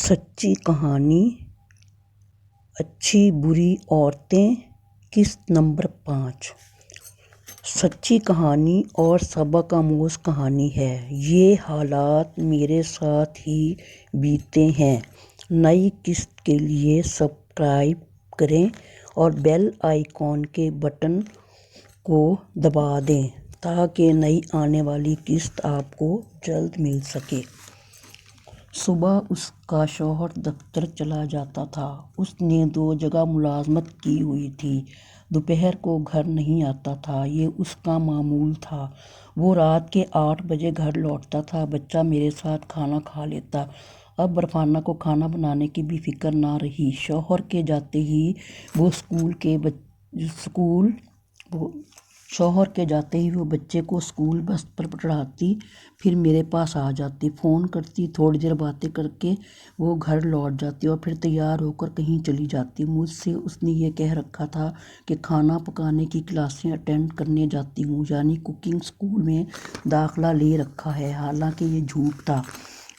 سچی کہانی اچھی بری عورتیں قسط نمبر 5۔ سچی کہانی اور سبق آموز کہانی ہے۔ یہ حالات میرے ساتھ ہی بیتے ہیں۔ نئی قسط کے لیے سبسکرائب کریں اور بیل آئیکن کے بٹن کو دبا دیں تاکہ نئی آنے والی قسط آپ کو جلد مل سکے۔ صبح اس کا شوہر دفتر چلا جاتا تھا۔ اس نے 2 جگہ ملازمت کی ہوئی تھی۔ دوپہر کو گھر نہیں آتا تھا، یہ اس کا معمول تھا۔ وہ رات کے 8 بجے گھر لوٹتا تھا۔ بچہ میرے ساتھ کھانا کھا لیتا۔ اب عرفانہ کو کھانا بنانے کی بھی فکر نہ رہی۔ شوہر کے جاتے ہی وہ بچے کو اسکول بس پر چڑھاتی، پھر میرے پاس آ جاتی، فون کرتی، تھوڑی دیر باتیں کر کے وہ گھر لوٹ جاتی اور پھر تیار ہو کر کہیں چلی جاتی۔ مجھ سے اس نے یہ کہہ رکھا تھا کہ کھانا پکانے کی کلاسیں اٹینڈ کرنے جاتی ہوں، یعنی کوکنگ اسکول میں داخلہ لے رکھا ہے۔ حالانکہ یہ جھوٹ تھا۔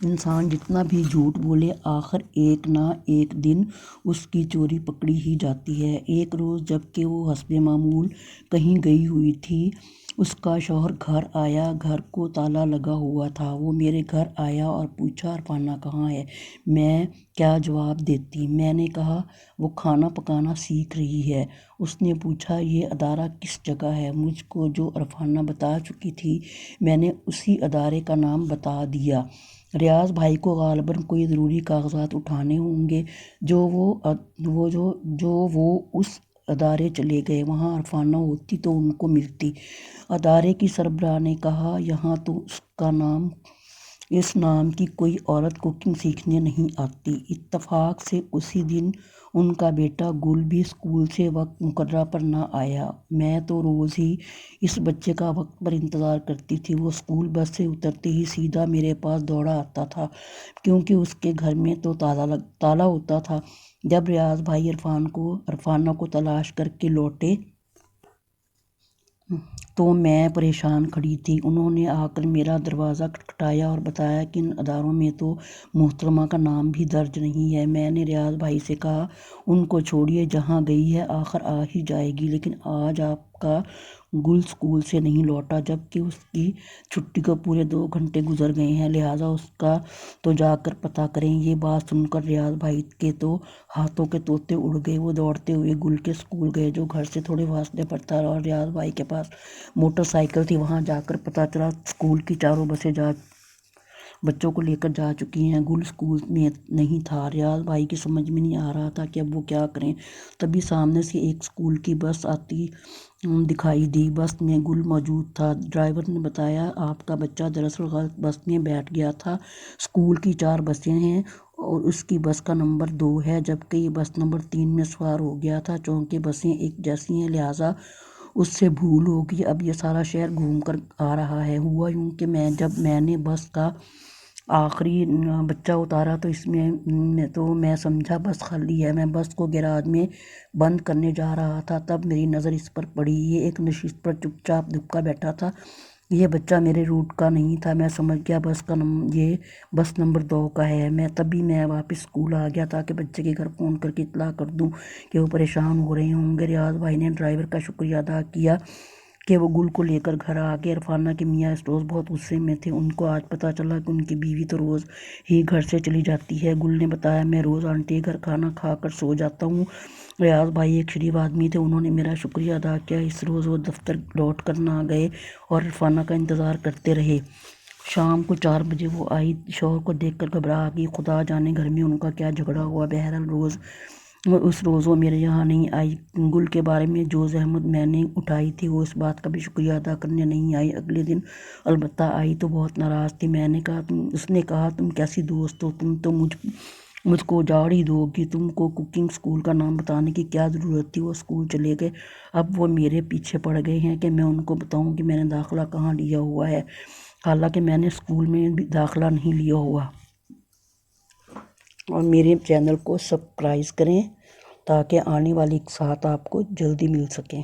انسان جتنا بھی جھوٹ بولے، آخر ایک نہ ایک دن اس کی چوری پکڑی ہی جاتی ہے۔ ایک روز جب کہ وہ حسب معمول کہیں گئی ہوئی تھی، اس کا شوہر گھر آیا۔ گھر کو تالا لگا ہوا تھا۔ وہ میرے گھر آیا اور پوچھا عرفانہ کہاں ہے؟ میں کیا جواب دیتی؟ میں نے کہا وہ کھانا پکانا سیکھ رہی ہے۔ اس نے پوچھا یہ ادارہ کس جگہ ہے؟ مجھ کو جو عرفانہ بتا چکی تھی، میں نے اسی ادارے کا نام بتا دیا۔ ریاض بھائی کو غالباً کوئی ضروری کاغذات اٹھانے ہوں گے جو وہ اس ادارے چلے گئے۔ وہاں عرفانہ ہوتی تو ان کو ملتی۔ ادارے کی سربراہ نے کہا یہاں تو اس نام کی کوئی عورت کوکنگ سیکھنے نہیں آتی۔ اتفاق سے اسی دن ان کا بیٹا گل بھی اسکول سے وقت مقررہ پر نہ آیا۔ میں تو روز ہی اس بچے کا وقت پر انتظار کرتی تھی۔ وہ اسکول بس سے اترتے ہی سیدھا میرے پاس دوڑا آتا تھا، کیونکہ اس کے گھر میں تو تالا ہوتا تھا۔ جب ریاض بھائی عرفانہ کو تلاش کر کے لوٹے تو میں پریشان کھڑی تھی۔ انہوں نے آ کر میرا دروازہ کھٹکھٹایا اور بتایا کہ ان اداروں میں تو محترمہ کا نام بھی درج نہیں ہے۔ میں نے ریاض بھائی سے کہا ان کو چھوڑیے، جہاں گئی ہے آخر آ ہی جائے گی، لیکن آج آپ کا گل اسکول سے نہیں لوٹا، جبکہ اس کی چھٹی کو پورے 2 گھنٹے گزر گئے ہیں، لہٰذا اس کا تو جا کر پتہ کریں۔ یہ بات سن کر ریاض بھائی کے تو ہاتھوں کے طوطے اڑ گئے۔ وہ دوڑتے ہوئے گل کے اسکول گئے، جو گھر سے تھوڑے فاصلے پر تھا، اور ریاض بھائی کے پاس موٹر سائیکل تھی۔ وہاں جا کر پتہ چلا اسکول کی 4 بسیں بچوں کو لے کر جا چکی ہیں۔ گل اسکول میں نہیں تھا۔ ریاض بھائی کی سمجھ میں نہیں آ رہا تھا کہ اب وہ کیا کریں۔ تبھی سامنے سے ایک اسکول کی بس آتی دکھائی دی۔ بس میں گل موجود تھا۔ ڈرائیور نے بتایا آپ کا بچہ دراصل غلط بس میں بیٹھ گیا تھا۔ اسکول کی 4 بسیں ہیں اور اس کی بس کا نمبر 2 ہے، جبکہ یہ بس نمبر 3 میں سوار ہو گیا تھا۔ چونکہ بسیں ایک جیسی ہیں، لہٰذا اس سے بھول ہوگی۔ اب یہ سارا شہر گھوم کر آ رہا ہے۔ ہوا یوں کہ جب میں نے بس کا آخری بچہ اتارا تو میں سمجھا بس خالی ہے۔ میں بس کو گیراج میں بند کرنے جا رہا تھا، تب میری نظر اس پر پڑی۔ یہ ایک نشست پر چپ چاپ دبکا بیٹھا تھا۔ یہ بچہ میرے روٹ کا نہیں تھا۔ میں سمجھ گیا یہ بس نمبر 2 کا ہے۔ تبھی میں واپس اسکول آ گیا تاکہ بچے کے گھر فون کر کے اطلاع کر دوں کہ وہ پریشان ہو رہے ہوں گے۔ ریاض بھائی نے ڈرائیور کا شکریہ ادا کیا کہ وہ گل کو لے کر گھر آ گئے۔ عرفانہ کے میاں اس روز بہت غصے میں تھے۔ ان کو آج پتہ چلا کہ ان کی بیوی تو روز ہی گھر سے چلی جاتی ہے۔ گل نے بتایا میں روز آنٹی کے گھر کھانا کھا کر سو جاتا ہوں۔ ریاض بھائی ایک شریف آدمی تھے، انہوں نے میرا شکریہ ادا کیا۔ اس روز وہ دفتر لوٹ کر نہ گئے اور عرفانہ کا انتظار کرتے رہے۔ شام کو 4 بجے وہ آئی۔ شوہر کو دیکھ کر گھبرا گئی۔ خدا جانے گھر میں ان کا کیا جھگڑا ہوا۔ بہرحال اس روز وہ میرے یہاں نہیں آئی۔ گل کے بارے میں جو زحمت میں نے اٹھائی تھی، وہ اس بات کا بھی شکریہ ادا کرنے نہیں آئی۔ اگلے دن البتہ آئی تو بہت ناراض تھی۔ اس نے کہا تم کیسی دوست ہو، تم تو مجھ کو اجاڑ ہی دو گی۔ تم کو کوکنگ اسکول کا نام بتانے کی کیا ضرورت تھی؟ وہ اسکول چلے گئے۔ اب وہ میرے پیچھے پڑ گئے ہیں کہ میں ان کو بتاؤں کہ میں نے داخلہ کہاں لیا ہوا ہے، حالانکہ میں نے اسکول میں بھی داخلہ نہیں لیا ہوا۔ اور میرے چینل کو سبسکرائب کریں تاکہ آنے والی قسط آپ کو جلدی مل سکے۔